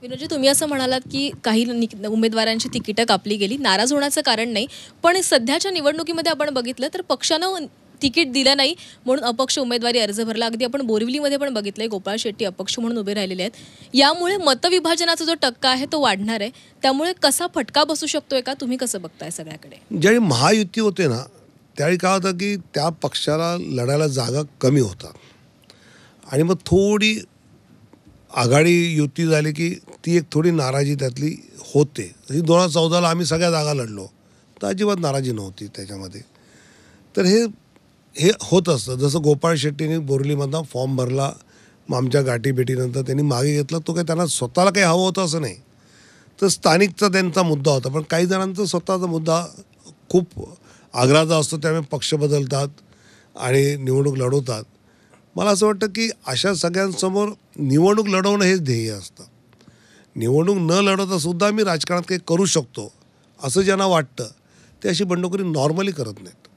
विनोदजी, तुम्ही असं म्हणालात की काही उमेदवारांची तिकीटं कापली गेली, नाराज होण्याचं कारण नाही. पण सध्याच्या निवडणुकीमध्ये आपण बघितलं तर पक्षानं तिकीट दिलं नाही म्हणून अपक्ष उमेदवारी अर्ज भरला. अगदी आपण बोरिवलीमध्ये पण बघितलंय, गोपाळ शेट्टी अपक्ष म्हणून उभे राहिलेले आहेत. यामुळे मतविभाजनाचा जो टक्का आहे तो वाढणार आहे. त्यामुळे कसा फटका बसू शकतोय का, तुम्ही कसं बघताय सगळ्याकडे? ज्यावेळी महायुती होते ना, त्यावेळी काय होतं की त्या पक्षाला लढायला जागा कमी होतात आणि मग थोडी आघाडी युती झाली की ती एक थोडी नाराजी त्यातली होते. 2014ला आम्ही सगळ्या जागा लढलो तर अजिबात नाराजी नव्हती त्याच्यामध्ये. तर हे हे होत असतं. जसं गोपाळ शेट्टीने बोरिवलीमधनं फॉर्म भरला, मग आमच्या गाठीभेटीनंतर त्यांनी मागे घेतलं. तो काही त्यांना स्वतःला काही हवं होतं असं नाही, तर स्थानिकचा त्यांचा मुद्दा होता. पण काही जणांचा स्वतःचा मुद्दा खूप आग्रहाचा असतो, त्यामुळे पक्ष बदलतात आणि निवडणूक लढवतात. मला असं वाटतं की अशा सगळ्यांसमोर निवडणूक लढवणं हेच ध्येय असतं. निवडणूक न लढवता सुद्धा मी राजकारणात काही करू शकतो असं ज्यांना वाटतं ते अशी बंडखोरी नॉर्मली करत नाहीत.